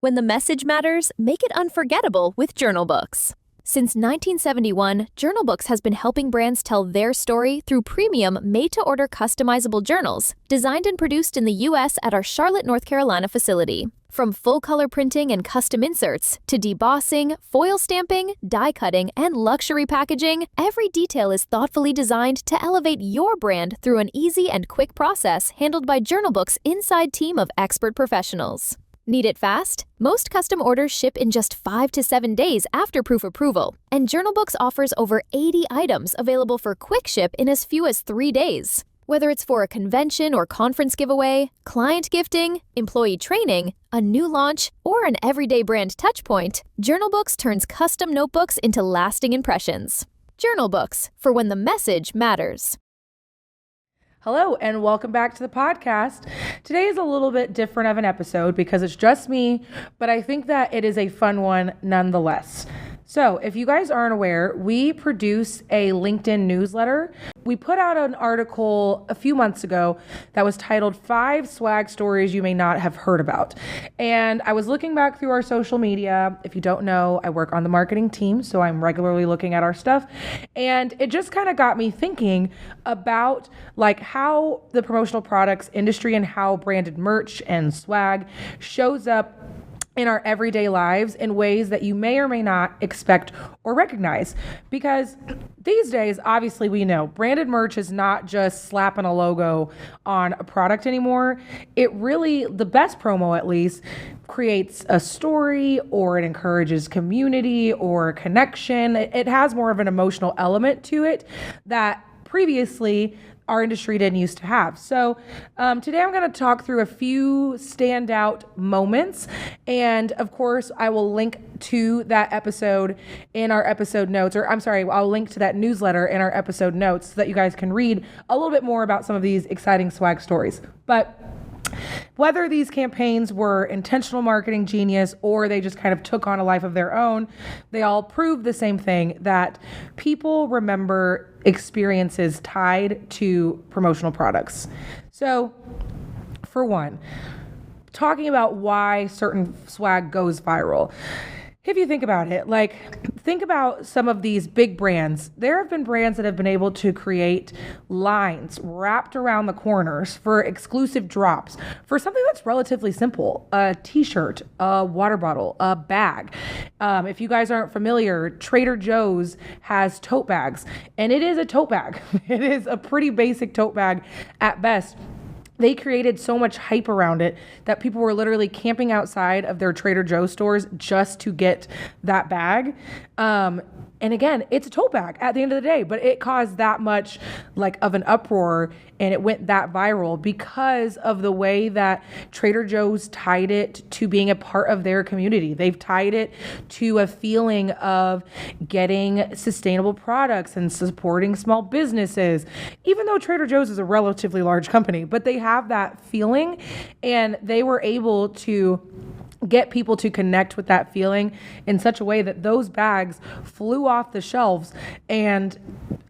When the message matters, make it unforgettable with JournalBooks. Since 1971, JournalBooks has been helping brands tell their story through premium made-to-order customizable journals designed and produced in the U.S. at our Charlotte, North Carolina facility. From full-color printing and custom inserts to debossing, foil stamping, die cutting, and luxury packaging, every detail is thoughtfully designed to elevate your brand through an easy and quick process handled by JournalBooks' inside team of expert professionals. Need it fast? Most custom orders ship in just 5 to 7 days after proof approval, and JournalBooks offers over 80 items available for quick ship in as few as 3 days. Whether it's for a convention or conference giveaway, client gifting, employee training, a new launch, or an everyday brand touchpoint, JournalBooks turns custom notebooks into lasting impressions. JournalBooks, for when the message matters. Hello, and welcome back to the podcast. Today is a little bit different of an episode because it's just me, but I think that it is a fun one nonetheless. So if you guys aren't aware, we produce a LinkedIn newsletter. We put out an article a few months ago that was titled 5 Swag Stories You May Not Have Heard About. And I was looking back through our social media. If you don't know, I work on the marketing team, so I'm regularly looking at our stuff. And it just kind of got me thinking about like how the promotional products industry and how branded merch and swag shows up in our everyday lives in ways that you may or may not expect or recognize. Because these days, obviously, we know branded merch is not just slapping a logo on a product anymore. It really, the best promo at least, creates a story, or it encourages community or connection. It has more of an emotional element to it that previously our industry didn't used to have. So today I'm going to talk through a few standout moments. And of course, I will link to that episode in our episode notes, or I'm sorry, I'll link to that newsletter in our episode notes so that you guys can read a little bit more about some of these exciting swag stories. But whether these campaigns were intentional marketing genius or they just kind of took on a life of their own, they all prove the same thing, that people remember experiences tied to promotional products. So, for one, talking about why certain swag goes viral. If you think about it, think about some of these big brands. There have been brands that have been able to create lines wrapped around the corners for exclusive drops for something that's relatively simple: a t-shirt, a water bottle, a bag. If you guys aren't familiar, Trader Joe's has tote bags, and it is a tote bag. It is a pretty basic tote bag at best. They created so much hype around it that people were literally camping outside of their Trader Joe's stores just to get that bag. And again, it's a tote bag at the end of the day, but it caused that much of an uproar and it went that viral because of the way that Trader Joe's tied it to being a part of their community. They've tied it to a feeling of getting sustainable products and supporting small businesses, even though Trader Joe's is a relatively large company, but they have that feeling, and they were able to get people to connect with that feeling in such a way that those bags flew off the shelves, and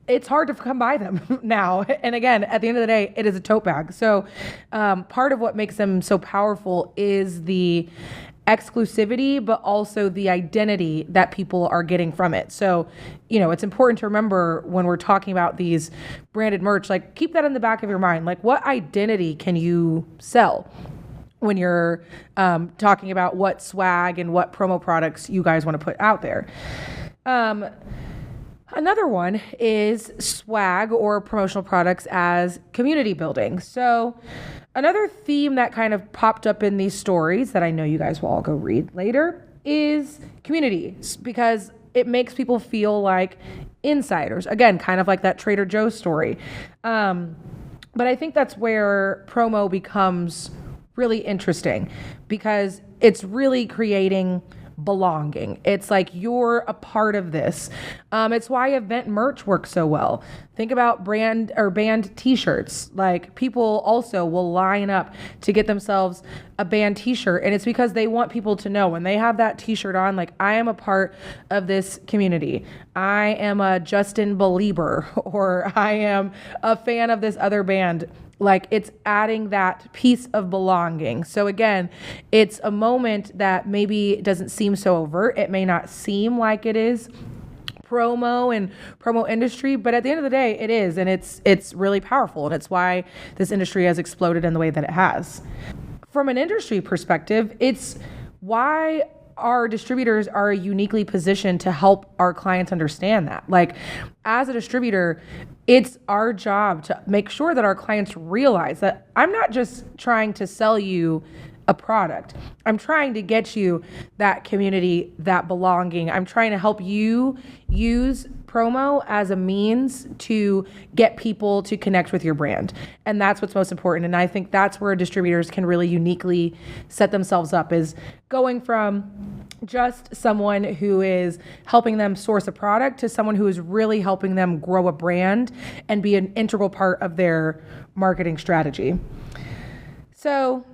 it's hard to come by them now. And again, at the end of the day, it is a tote bag. So part of what makes them so powerful is the exclusivity, but also the identity that people are getting from it. So, it's important to remember when we're talking about these branded merch, keep that in the back of your mind. What identity can you sell when you're talking about what swag and what promo products you guys want to put out there? Another one is swag or promotional products as community building. So another theme that kind of popped up in these stories that I know you guys will all go read later is community, because it makes people feel like insiders. Again, kind of like that Trader Joe's story. But I think that's where promo becomes really interesting, because it's really creating belonging. It's like you're a part of this. It's why event merch works so well. Think about brand or band t-shirts. People also will line up to get themselves a band t-shirt, and it's because they want people to know when they have that t-shirt on, I am a part of this community. I am a Justin Belieber, or I am a fan of this other band. Like, it's adding that piece of belonging. So again, it's a moment that maybe doesn't seem so overt. It may not seem like it is promo and promo industry, but at the end of the day, it is, and it's really powerful, and it's why this industry has exploded in the way that it has. From an industry perspective, it's why our distributors are uniquely positioned to help our clients understand that. Like, as a distributor, it's our job to make sure that our clients realize that I'm not just trying to sell you a product. I'm trying to get you that community, that belonging. I'm trying to help you use promo as a means to get people to connect with your brand. And that's what's most important. And I think that's where distributors can really uniquely set themselves up, is going from just someone who is helping them source a product to someone who is really helping them grow a brand and be an integral part of their marketing strategy. So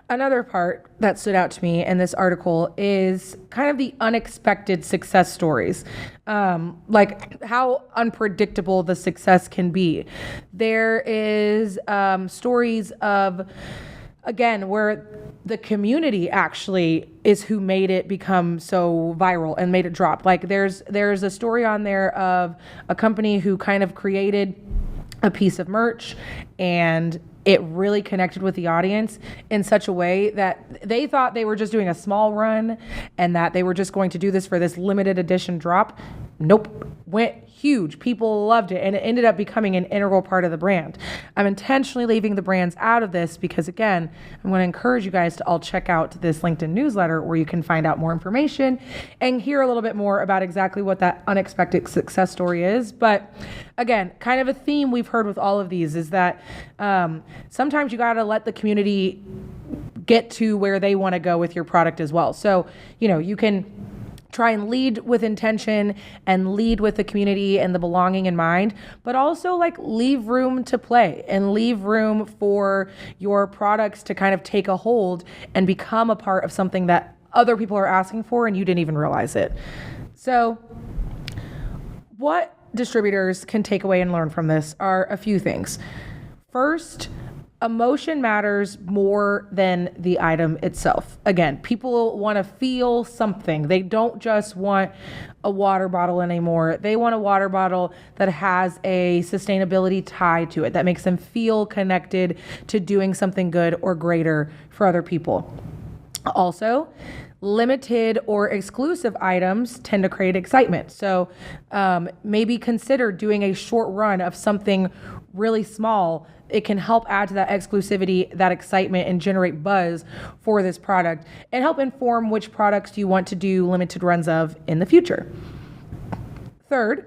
another part that stood out to me in this article is kind of the unexpected success stories, like how unpredictable the success can be. There is stories of, again, where the community actually is who made it become so viral and made it drop. Like, there's a story on there of a company who kind of created a piece of merch, and it really connected with the audience in such a way that they thought they were just doing a small run and that they were just going to do this for this limited edition drop. Nope. Went huge. People loved it, and it ended up becoming an integral part of the brand. I'm intentionally leaving the brands out of this because, again, I'm going to encourage you guys to all check out this LinkedIn newsletter where you can find out more information and hear a little bit more about exactly what that unexpected success story is. But again, kind of a theme we've heard with all of these is that sometimes you got to let the community get to where they want to go with your product as well. So, you can try and lead with intention and lead with the community and the belonging in mind, but also like leave room to play and leave room for your products to kind of take a hold and become a part of something that other people are asking for and you didn't even realize it. So what distributors can take away and learn from this are a few things. First, emotion matters more than the item itself. Again, people want to feel something. They don't just want a water bottle anymore. They want a water bottle that has a sustainability tie to it, that makes them feel connected to doing something good or greater for other people. Also, limited or exclusive items tend to create excitement. So maybe consider doing a short run of something really small. It can help add to that exclusivity, that excitement, and generate buzz for this product and help inform which products you want to do limited runs of in the future. Third,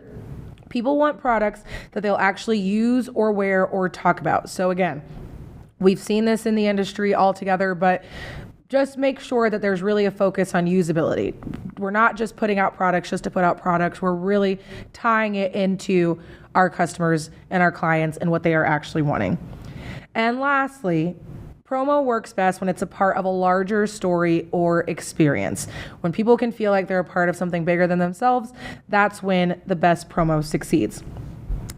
people want products that they'll actually use or wear or talk about. So again, we've seen this in the industry altogether, but just make sure that there's really a focus on usability. We're not just putting out products just to put out products. We're really tying it into our customers and our clients and what they are actually wanting. And lastly, promo works best when it's a part of a larger story or experience. When people can feel like they're a part of something bigger than themselves, that's when the best promo succeeds.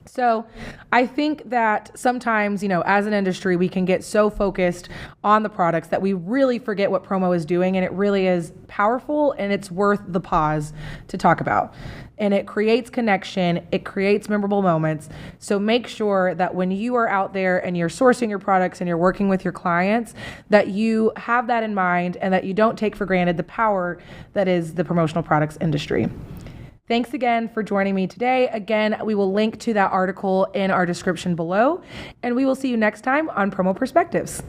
So I think that sometimes, as an industry, we can get so focused on the products that we really forget what promo is doing, and it really is powerful and it's worth the pause to talk about. And it creates connection, it creates memorable moments. So make sure that when you are out there and you're sourcing your products and you're working with your clients, that you have that in mind and that you don't take for granted the power that is the promotional products industry. Thanks again for joining me today. Again, we will link to that article in our description below, and we will see you next time on Promo Perspectives.